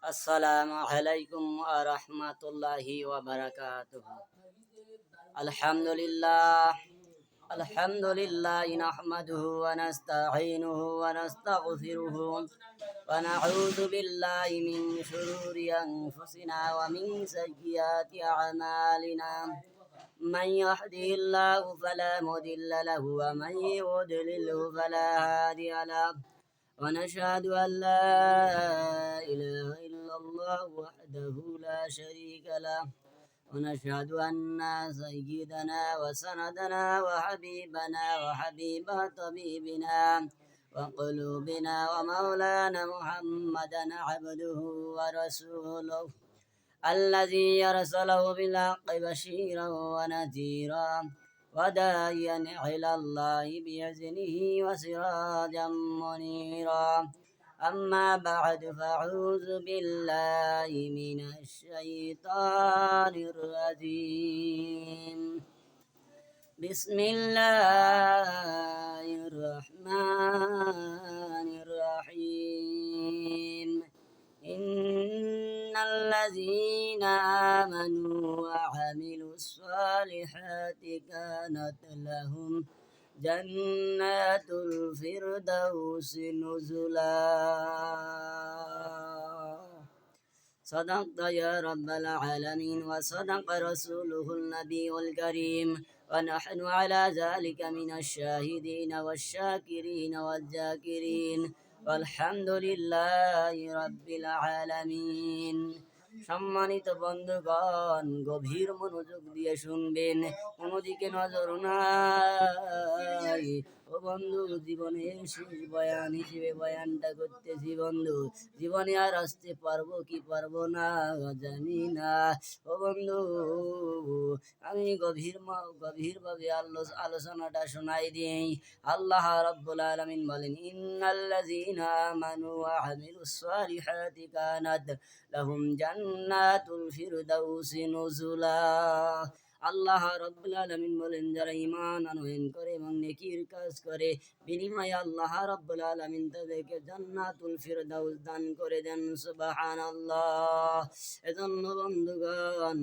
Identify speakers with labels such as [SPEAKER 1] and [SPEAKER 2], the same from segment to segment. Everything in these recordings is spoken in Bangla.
[SPEAKER 1] السلام عليكم ورحمة الله وبركاته. الحمد لله الحمد لله نحمده ونستعينه ونستغفره ونعوذ بالله من شرور أنفسنا ومن سيئات أعمالنا. من يهده الله فلا مضل له ومن يضلله فلا هادي له. ونشهد أن لا إله إلا الله وحده لا شريك له. ونشهد أن سيدنا وسندنا وحبيبنا وحبيب طبيبنا وقلوبنا ومولانا محمدا عبده ورسوله الذي أرسله بالحق بشيرا ونذيرا وداعيا إلى الله بإذنه وسراجا منيرا. أما بعد فأعوذ بالله من الشيطان الرجيم. بسم الله الرحمن الرحيم. إن الذين آمنوا وعملوا الصالحات كانت لهم جنات الفردوس نزلا. صدقت يا رب العالمين وصدق رسوله النبي الكريم، ونحن على ذلك من الشاهدين والشاكرين والذاكرين والحمد لله رب العالمين. সম্মানিত বন্ধুগণ, গভীর মনোযোগ দিয়ে শুনবেন, কোনোদিকে নজর নাই। ও বন্ধু, জীবনের শেষ বয়ান হিসেবে বয়ানটা করতেছি বন্ধু। জীবনে আর আসতে পারবো কি পারবো না জানি না। ও বন্ধু, আমি গভীরভাবে আলোচনাটা শোনাই দিই। আল্লাহ রাব্বুল আলামিন বলেন, ইন্নাল্লাযীনা আমানু ওয়া আমিলুস সালিহাতি কানাত লাহুম জান্নাতুল ফিরদাউসি নুজুলা। আল্লাহ রাব্বুল আলামিন বলেন, যারা ঈমান আনয়ন করে এবং নেকির কাজ করে, বিনিময়ে আল্লাহ রাব্বুল আলামিন তাদেরকে জান্নাতুল ফিরদাউস দান করে দেন। সুবহানাল্লাহ। এজন্য বন্ধুগণ,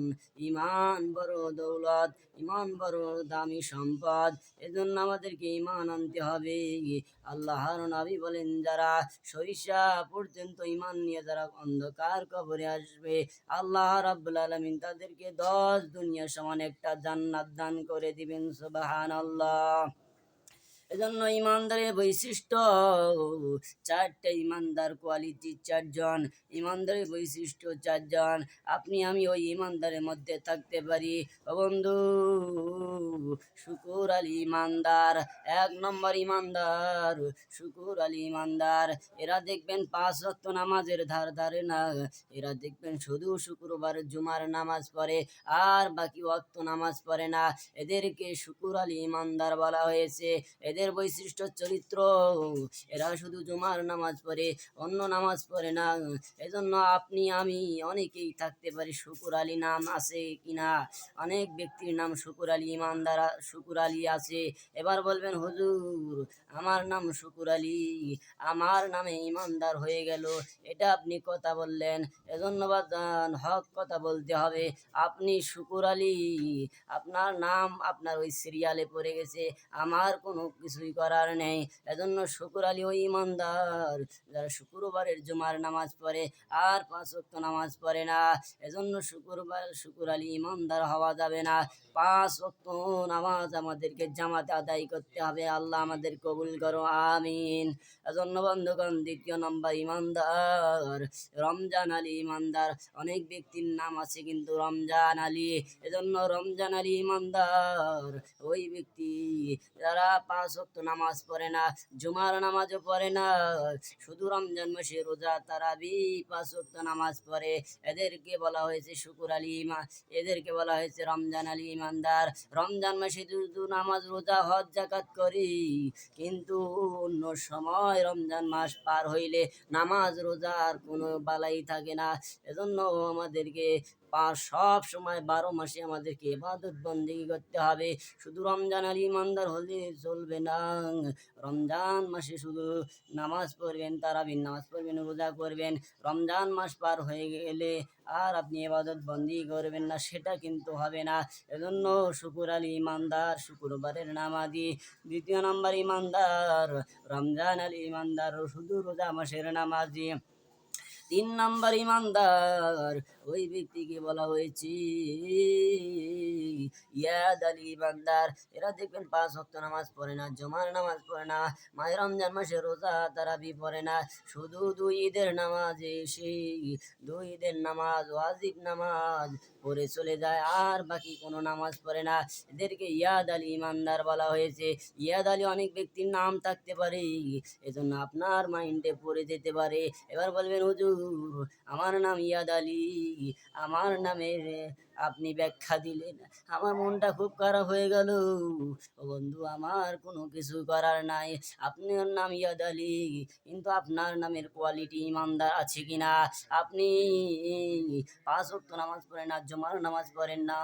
[SPEAKER 1] ঈমান বড় দৌলত, ঈমান বড় দামি সম্পদ। এজন্য আমাদেরকে ঈমান আনতে হবে। আল্লাহর নবী বলেন, যারা সরিষা পর্যন্ত ঈমান নিয়ে যারা অন্ধকার কবরে আসবে, আল্লাহ রাব্বুল আলামিন তাদেরকে 10 দুনিয়া সমান একটা জান্নাত দান করে দিবেন। সুবহানাল্লাহ। এজন্য ইমানদারের বৈশিষ্ট্য চারটে, ইমানদার কোয়ালিটি চারজন, ইমানদারের বৈশিষ্ট্য চারজন। আপনি আমি ওই ইমানদারের মধ্যে থাকতে পারি। ও বন্ধু, শুকুর আলী ইমানদার, 1 নম্বর ইমানদার শুকুর আলী ইমানদার। এরা দেখবেন 5 ওয়াক্ত নামাজের ধার ধারে না, এরা দেখবেন শুধু শুক্রবার জুমার নামাজ পড়ে আর বাকি ওয়াক্ত নামাজ পড়ে না। এদেরকে শুকুর আলী ইমানদার বলা হয়েছে। এদের বৈশিষ্ট্য চরিত্র, এরা শুধু জুমার নামাজ পড়ে, অন্য নামাজ পড়ে না। এজন্য আপনি আমি অনেকেই থাকতে পারি শুকুর আলী নাম আছে কিনা। অনেক ব্যক্তির নাম শুকুর আলী ইমানদার, শুকুর আলী আছে। এবার বলবেন, হুজুর আমার নাম শুকুর আলী, আমার নামে ইমানদার হয়ে গেল, এটা আপনি কথা বললেন। এজন্য বাজান, হক কথা বলতে হবে। আপনি শুকুর আলী, আপনার নাম আপনার ওই সিরিয়ালে পড়ে গেছে, আমার কোনো কিছুই করার নেই। এজন্য শুকুর আলী ওই ইমানদার যারা শুক্রবারের জুমার নামাজ পড়ে আর 5 ওয়াক্ত নামাজ পড়ে না। এজন্য শুকুর আলী ইমানদার হওয়া যাবে না। 5 ওয়াক্ত নামাজ আমাদেরকে জামাতে আদায় করতে হবে। আল্লাহ আমাদের কবুল করো, আমিন। এজন্য বন্ধুগণ, 2 নম্বর ইমানদার রমজান আলী ইমানদার। অনেক ব্যক্তির নাম আছে কিন্তু রমজান আলী, এজন্য রমজান আলী ইমানদার ওই ব্যক্তি যারা 5 ওয়াক্ত নামাজ পড়ে না, জুমার নামাজও পড়ে না, শুধু রমজান মাসে রোজা তারাবি 5 ওয়াক্ত নামাজ পড়ে। এদেরকে বলা হয়েছে শুকুর আলী এদেরকে বলা হয়েছে রমজান আলী ইমানদার। রমজান মাসে শুধু নামাজ রোজা হজ যাকাত করি, কিন্তু অন্য সময় রমজান মাস পার হইলে নামাজ রোজার কোনো বালাই থাকে না। এজন্য আমাদেরকে সব সময় 12 মাসে আমাদেরকে ইবাদত বন্দেগী করতে হবে। শুধু রমজান আর ইমানদার হলে চলবে না। রমজান মাসে শুধু নামাজ পড়বেন, তারাবির নামাজ পড়বেন, রোজা করবেন, রমজান মাস পার হয়ে গেলে আর আপনি ইবাদত বন্দেগী করবেন না, সেটা কিন্তু হবে না। এজন্য শুকুর আলী ইমানদার, শুক্রবারের নামাজি। দ্বিতীয় নম্বর ইমানদার রমজান আলী ইমানদার, শুধু রোজা মাসের নামাজি। 3 নাম্বার ইমানদার ওই ব্যক্তিকে বলা হয়েছে ইয়াদ আলী ইমানদার। এরা দেখবেন 5 ওয়াক্ত নামাজ পড়ে না, জুমার নামাজ পড়ে না, মাহে রমজান মাসে রোজা তারাবি পড়ে না, শুধু 2 ঈদের নামাজে এসে 2 ঈদের নামাজ, ওয়াজিব নামাজ পড়ে চলে যায়, আর বাকি কোনো নামাজ পড়ে না। এদেরকে ইয়াদ আলী ইমানদার বলা হয়েছে। ইয়াদ আলী অনেক ব্যক্তির নাম থাকতে পারে, এজন্য আপনার মাইন্ডে পড়ে যেতে পারে। এবার বলবেন হুজুর আমার নাম ইয়াদ আলী, আমার নামের আপনি ব্যাখ্যা দিলেন, আমার মনটা খুব খারাপ হয়ে গেল। ও বন্ধু, আমার কোনো কিছু করার নাই, আপনার নাম ইয়াদ আলী, কিন্তু আপনার নামের কোয়ালিটি ইমানদার আছে কিনা? আপনি 5 ওয়াক্ত নামাজ পড়েন না, জুমার নামাজ পড়েন না,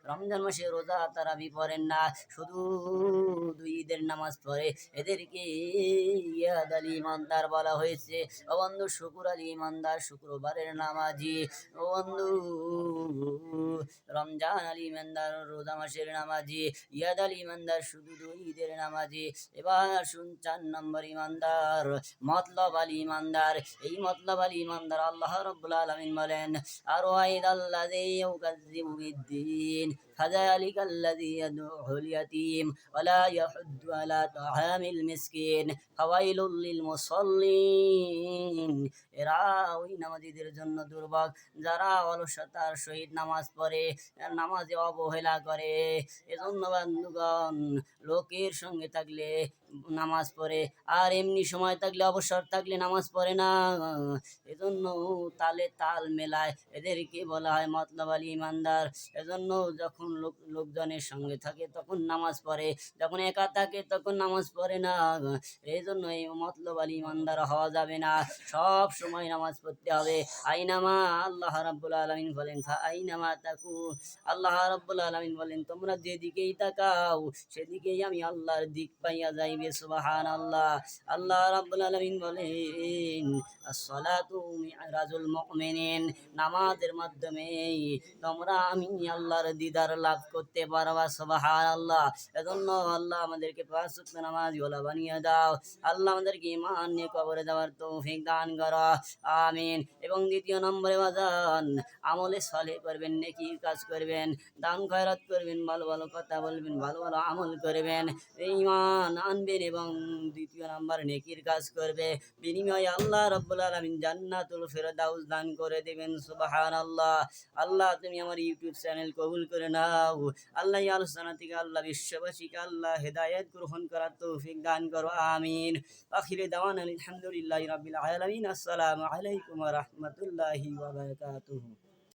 [SPEAKER 1] রমজান মাসে রোজা তারাবি পড়েন না, শুধু 2 ঈদের নামাজ পড়ে, এদেরকে ইয়াদ আলী ইমানদার বলা হয়েছে। ও বন্ধু, শুকুর আলী ইমানদার, শুক্রবারের নামাজি। ও বন্ধু, রমজান আলী ইমানদার, রোজা মাসের নামাজি। ইয়াদ আলী ইমানদার, শুধু 2 ঈদের নামাজি। এবার শুন 4 নম্বর ইমানদার মতলব আলী ইমানদার। এই মতলব আলী ইমানদার আল্লাহ রাব্বুল আলামিন বলেন, আর ওয়াইদাল্লাযী ইউকাযযিবু বিদ্দীন فذلك الذي يدعو اليتيم ولا يحض على طعام المسكين فويل للمصلين। এরা ওই নামাজীদের জন্য দুর্ভোগ যারা অলসতার সহিত নামাজ পড়ে, নামাজে অবহেলা করে। এজন্য বন্ধুগণ, লোকের সঙ্গে থাকলে নামাজ পড়ে, আর এমনি সময় থাকলে, অবসর থাকলে নামাজ পড়ে না। এজন্য তালে তাল মেলায়, এদেরকে বলা হয় মতলব আলী ইমানদার। এজন্য যখন লোকজনের সঙ্গে থাকে তখন নামাজ পড়ে, যখন একা থাকে তখন নামাজ পড়ে না। এই জন্য এই মতলব আলী ইমানদার হওয়া যাবে না, সব সময় নামাজ পড়তে হবে। আইনামা, আল্লাহ রাব্বুল আলামিন বলেন আইনামা তাকু, আল্লাহ রাব্বুল আলামিন বলেন তোমরা যেদিকেই তাকাও সেদিকেই আমি আল্লাহর দিক পাইয়া যাইবে। সুবহানাল্লাহ। আল্লাহ রাব্বুল আলামিন বলেন as-salatu মি'রাজুল মুমিনিন, নামাজের মাধ্যমে তোমরা আমি আল্লাহর দিদার লাভ করতে পারবা। সুবহানাল্লাহ। এজন্য আল্লাহ আমাদেরকে 5 ওয়াক্ত নামাজি ওয়ালা বানিয়ে দাও। আল্লাহ আমাদেরকে ঈমান নিয়ে কবরে যাওয়ার তৌফিক দান করো, আমিন। এবং দ্বিতীয় নম্বরে বাজান, আমলে সালেহ করবেন, নেকির কাজ করবেন, দান খয়রাত করবেন, ভালো ভালো কথা বলবেন, ভালো ভালো আমল করবেন, ঈমান আনবেন, এবং দ্বিতীয় নাম্বার নেকির কাজ করবে, বিনিময়ে আল্লাহ রাব্বুল আলামিন জান্নাতুল ফিরদাউস দান করে দেবেন। সুবহানাল্লাহ। আল্লাহ তুমি আমার ইউটিউব চ্যানেল কবুল করে নাও। আল্লাহ এই আলোচনা থেকে আল্লাহ বিশ্ববাসীকে আল্লাহ হেদায়েত গ্রহণ করার তৌফিক দান করো, আমিন। আখিরে দাওয়ানা আলহামদুলিল্লাহি রাব্বিল আলামিন। আসসালামু আলাইকুম ওয়া রাহমাতুল্লাহি ওয়া বারাকাতুহু।